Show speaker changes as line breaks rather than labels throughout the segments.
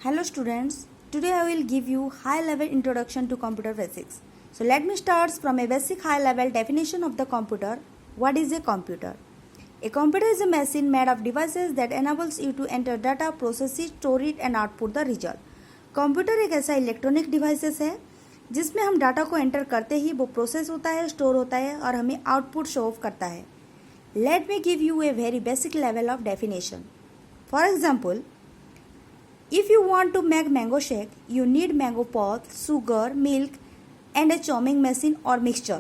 Hello students, today I will give you high level introduction to computer basics. So let me start from a basic high level definition of the computer. What is a computer? A computer is a machine made of devices that enables you to enter data, process it, store it and output the result. Computer एक ऐसा electronic devices है जिसमें हम data को enter करते ही वो process होता है, स्टोर होता है और हमें आउटपुट शो ऑफ करता है. Let me give U a very basic level of definition. For example, if you want to make mango shake, you need mango pulp, sugar, milk and a chopping machine or mixture,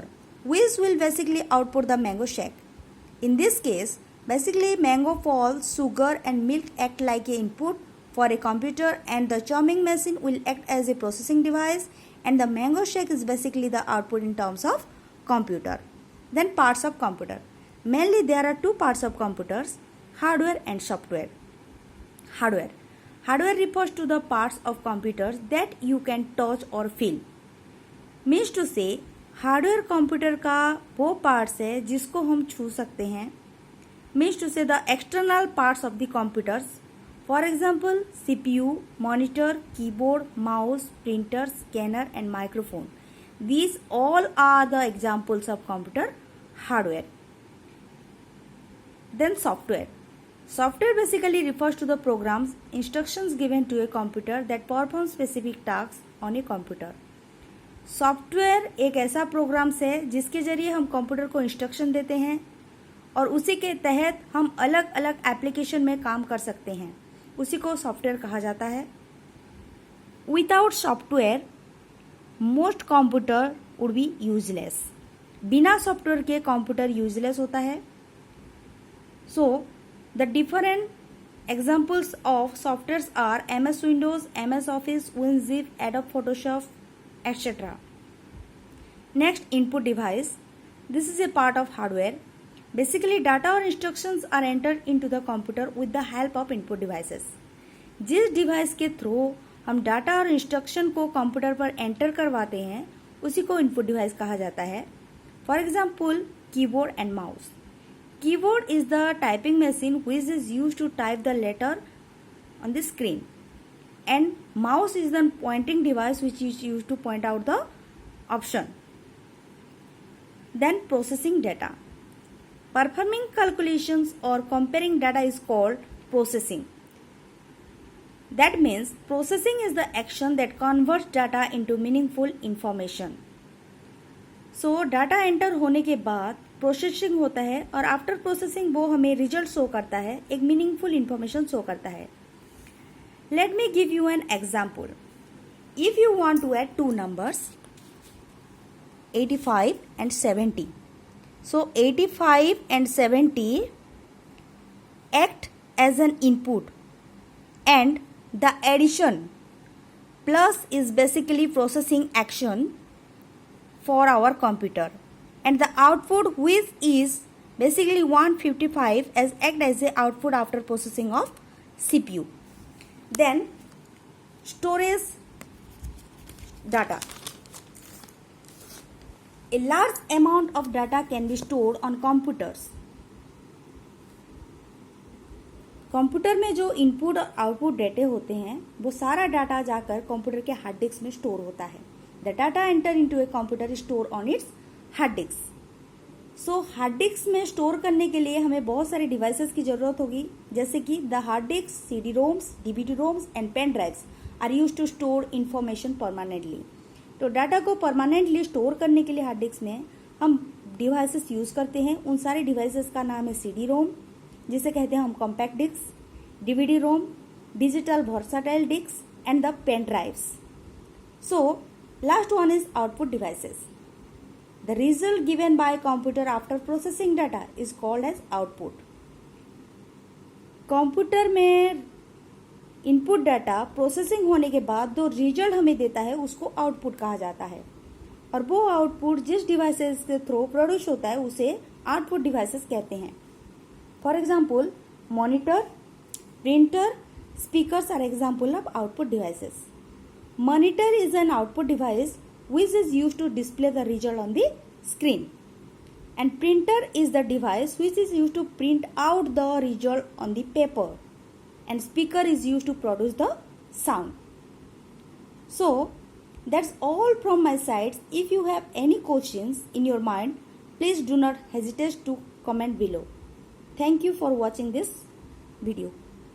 which will basically output the mango shake. In this case, basically mango pulp, sugar and milk act like an input for a computer and the chopping machine will act as a processing device and the mango shake is basically the output in terms of computer. Then parts of computer. Mainly there are two parts of computers, hardware and software. Hardware refers to the parts of computers that you can touch or feel. Means to say, hardware computer का वो parts है जिसको हम छू सकते हैं. Means to say the external parts of the computers. For example, CPU, monitor, keyboard, mouse, printer, scanner and microphone. These all are the examples of computer hardware. Then software. Software basically refers to the programs, instructions given to a computer that perform specific tasks on a computer. Software एक ऐसा programmes है जिसके जरिए हम computer को instruction देते हैं और उसी के तहत हम अलग अलग एप्लीकेशन में काम कर सकते हैं. उसी को सॉफ्टवेयर कहा जाता है. Without software most computer would be useless. बिना सॉफ्टवेयर के कंप्यूटर यूजलेस होता है. सो the different examples of softwares are MS Windows, MS Office, WinZip, Adobe Photoshop, etc. Next, input device. This is a part of hardware. Basically, data or instructions are entered into the computer with the help of input devices. जिस device के through हम data और instruction को computer पर enter करवाते हैं उसी को इनपुट डिवाइस कहा जाता है. For example, keyboard and mouse. Keyboard is the typing machine which is used to type the letter on the screen and mouse is the pointing device which is used to point out the option. Then processing data. Performing calculations or comparing data is called processing. That means processing is the action that converts data into meaningful information. So data enter होने के बाद processing होता है और after processing वो हमें result show करता है, एक मीनिंगफुल इंफॉर्मेशन शो करता है. Let me give you an example. If you want to add two numbers 85 and 70. So 85 and 70 act as an input and the addition plus is basically processing action for our computer and the output which is basically 155 as act as a output after processing of CPU. Then storage data. A large amount of data can be stored on computers. Computer में जो input और output data होते हैं वो सारा data जाकर computer के hard disk में स्टोर होता है. The data enter into a computer is stored on its hard disk. So hard disk में स्टोर करने के लिए हमें बहुत सारे डिवाइसेस की जरूरत होगी, जैसे कि the hard disk, CD ROMs, DVD ROMs and pen drives are use to store information permanently. तो डाटा को परमानेंटली स्टोर करने के लिए हार्ड डिस्क में हम डिवाइसेस यूज करते हैं. उन सारे डिवाइसेस का नाम है CD रोम, जिसे कहते हैं हम compact disc, DVD ROM, digital versatile disc and the pen drives. So last one is output devices. The result given by computer after processing data is called as output. Computer में input data processing होने के बाद जो result हमें देता है उसको output कहा जाता है और वो आउटपुट जिस डिवाइसेस के थ्रू प्रोड्यूस होता है उसे आउटपुट डिवाइसेस कहते हैं. For example, monitor, printer, speakers are example of output devices. Monitor is an output device which is used to display the result on the screen and printer is the device which is used to print out the result on the paper and speaker is used to produce the sound. So that's all from my side. If you have any questions in your mind, please do not hesitate to comment below. Thank you for watching this video.